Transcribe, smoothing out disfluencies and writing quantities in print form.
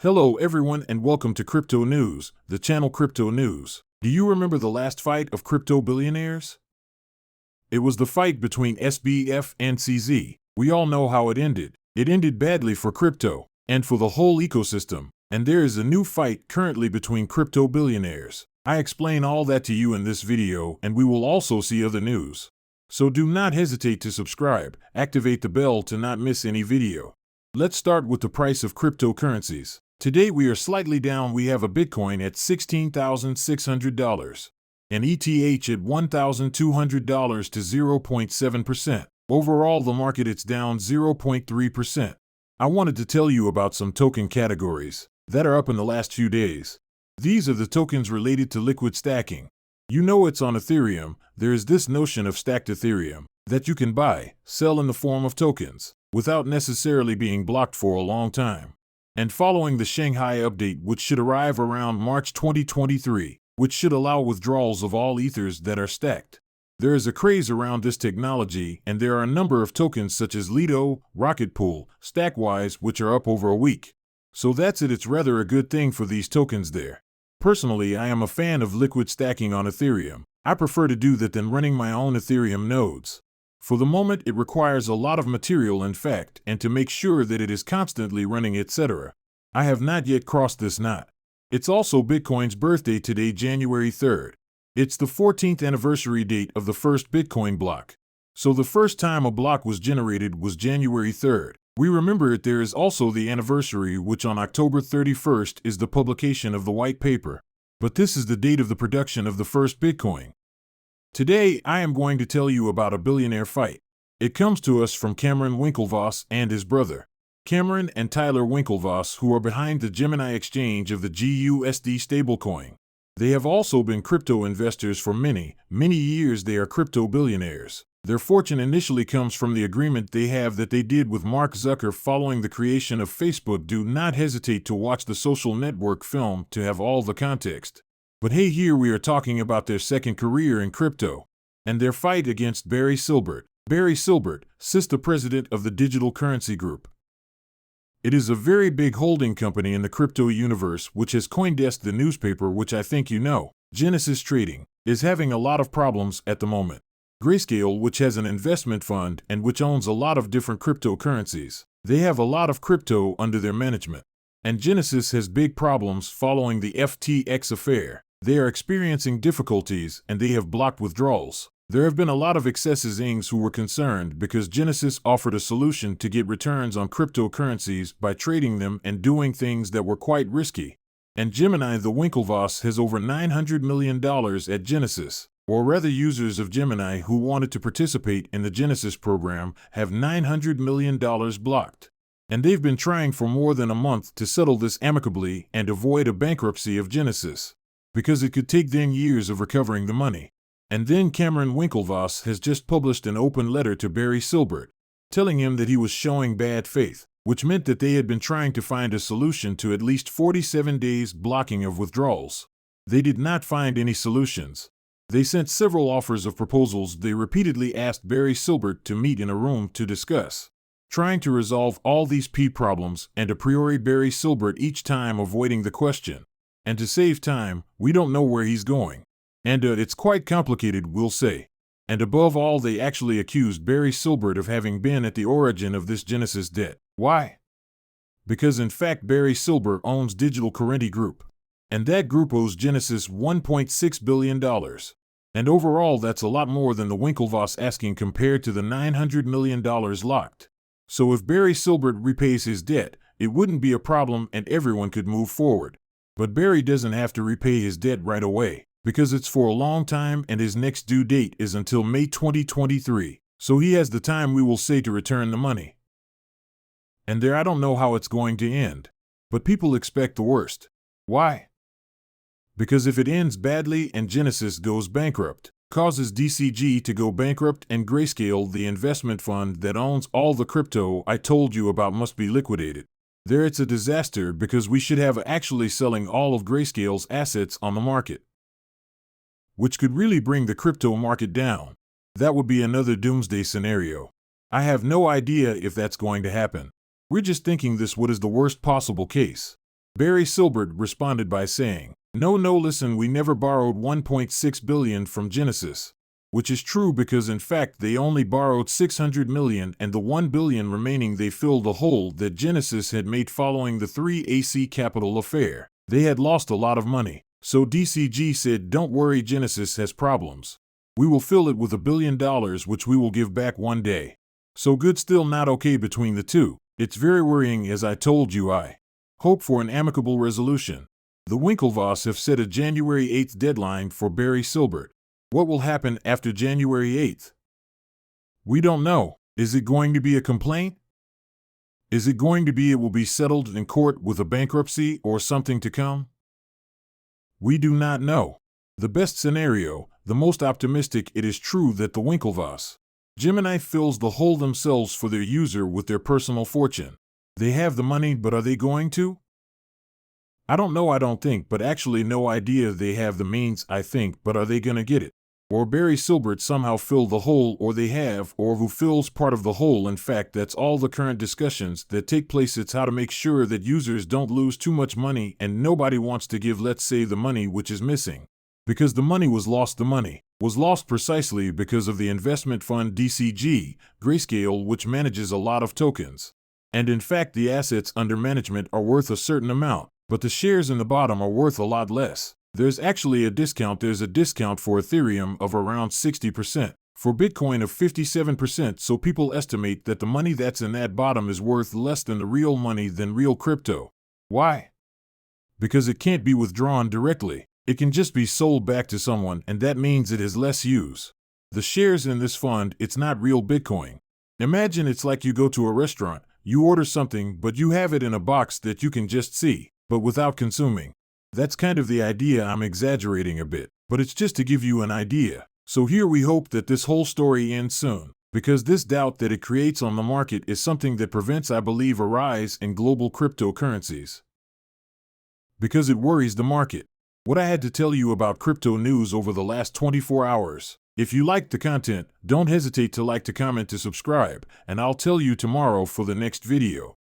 Hello everyone and welcome to Crypto News, the channel Crypto News. Do you remember the last fight of crypto billionaires? It was the fight between SBF and CZ. We all know how it ended. It ended badly for crypto and for the whole ecosystem. And there is a new fight currently between crypto billionaires. I explain all that to you in this video, and we will also see other news. So do not hesitate to subscribe, activate the bell to not miss any video. Let's start with the price of cryptocurrencies. Today we are slightly down. We have a Bitcoin at $16,600, an ETH at $1,200 to 0.7%. Overall, the market it's down 0.3%. I wanted to tell you about some token categories that are up in the last few days. These are the tokens related to liquid stacking. You know it's on Ethereum. There is this notion of stacked Ethereum that you can buy, sell in the form of tokens without necessarily being blocked for a long time. And following the Shanghai update, which should arrive around March 2023, which should allow withdrawals of all ethers that are stacked. There is a craze around this technology, and there are a number of tokens such as Lido, Rocket Pool, Stackwise, which are up over a week. So that's it. It's rather a good thing for these tokens there. Personally, I am a fan of liquid stacking on Ethereum. I prefer to do that than running my own Ethereum nodes. For the moment, it requires a lot of material, in fact, and to make sure that it is constantly running, etc. I have not yet crossed this knot. It's also Bitcoin's birthday today, January 3rd. It's the 14th anniversary date of the first Bitcoin block. So the first time a block was generated was January 3rd. We remember it. There is also the anniversary, which on October 31st is the publication of the white paper. But this is the date of the production of the first Bitcoin. Today, I am going to tell you about a billionaire fight. It comes to us from Cameron Winklevoss and his brother, Cameron and Tyler Winklevoss, who are behind the Gemini Exchange of the GUSD stablecoin. They have also been crypto investors for many years. They are crypto billionaires. Their fortune initially comes from the agreement they did with Mark Zucker following the creation of Facebook. Do not hesitate to watch the social network film to have all the context. But hey, here we are talking about their second career in crypto and their fight against Barry Silbert. Barry Silbert, sister president of the Digital Currency Group. It is a very big holding company in the crypto universe, which has CoinDesk, the newspaper, which I think you know. Genesis Trading is having a lot of problems at the moment. Grayscale, which has an investment fund and which owns a lot of different cryptocurrencies, they have a lot of crypto under their management. And Genesis has big problems following the FTX affair. They are experiencing difficulties and they have blocked withdrawals. There have been a lot of excesses who were concerned because Genesis offered a solution to get returns on cryptocurrencies by trading them and doing things that were quite risky. And Gemini, the Winklevoss, has over $900 million at Genesis, or rather users of Gemini who wanted to participate in the Genesis program have $900 million blocked. And they've been trying for more than a month to settle this amicably and avoid a bankruptcy of Genesis, because it could take them years of recovering the money. And then Cameron Winklevoss has just published an open letter to Barry Silbert, telling him that he was showing bad faith, which meant that they had been trying to find a solution to at least 47 days blocking of withdrawals. They did not find any solutions. They sent several offers of proposals. They repeatedly asked Barry Silbert to meet in a room to discuss, trying to resolve all these problems, and a priori Barry Silbert each time avoiding the question. And to save time, we don't know where he's going. And it's quite complicated, we'll say. And above all, they actually accused Barry Silbert of having been at the origin of this Genesis debt. Why? Because in fact Barry Silbert owns Digital Currency Group. And that group owes Genesis $1.6 billion. And overall, that's a lot more than the Winklevoss asking compared to the $900 million locked. So if Barry Silbert repays his debt, it wouldn't be a problem and everyone could move forward. But Barry doesn't have to repay his debt right away, because it's for a long time and his next due date is until May 2023. So he has the time, we will say, to return the money. And there, I don't know how it's going to end. But people expect the worst. Why? Because if it ends badly and Genesis goes bankrupt, causes DCG to go bankrupt, and Grayscale, the investment fund that owns all the crypto I told you about, must be liquidated. There, it's a disaster, because we should have actually selling all of Grayscale's assets on the market, which could really bring the crypto market down. That would be another doomsday scenario. I have no idea if that's going to happen. We're just thinking this what is the worst possible case. Barry Silbert responded by saying, No, listen, we never borrowed $1.6 billion from Genesis. Which is true because in fact they only borrowed $600 million and the $1 billion remaining they filled the hole that Genesis had made following the 3AC Capital affair. They had lost a lot of money. So DCG said, don't worry, Genesis has problems. We will fill it with $1 billion which we will give back one day. So good, still not okay between the two. It's very worrying, as I told you. I hope for an amicable resolution. The Winklevoss have set a January 8th deadline for Barry Silbert. What will happen after January 8th? We don't know. Is it going to be a complaint? Is it going to be it will be settled in court with a bankruptcy or something to come? We do not know. The best scenario, the most optimistic, it is true that the Winklevoss Gemini fills the hole themselves for their user with their personal fortune. They have the money, but are they going to? I don't know, I don't think, but actually no idea. They have the means, I think, but are they gonna get it? Or Barry Silbert somehow fill the hole, or they have, or who fills part of the hole. In fact, that's all the current discussions that take place. It's how to make sure that users don't lose too much money, and nobody wants to give, let's say, the money which is missing. Because the money was lost. The money was lost precisely because of the investment fund DCG, Grayscale, which manages a lot of tokens. And in fact, the assets under management are worth a certain amount, but the shares in the bottom are worth a lot less. There's actually a discount. There's a discount for Ethereum of around 60%, for Bitcoin of 57%, so people estimate that the money that's in that bottom is worth less than the real money, than real crypto. Why? Because it can't be withdrawn directly. It can just be sold back to someone, and that means it has less use. The shares in this fund, it's not real Bitcoin. Imagine it's like you go to a restaurant, you order something, but you have it in a box that you can just see, but without consuming. That's kind of the idea. I'm exaggerating a bit, but it's just to give you an idea. So here we hope that this whole story ends soon, because this doubt that it creates on the market is something that prevents, I believe, a rise in global cryptocurrencies. Because it worries the market. What I had to tell you about crypto news over the last 24 hours. If you liked the content, don't hesitate to like, to comment, to subscribe, and I'll tell you tomorrow for the next video.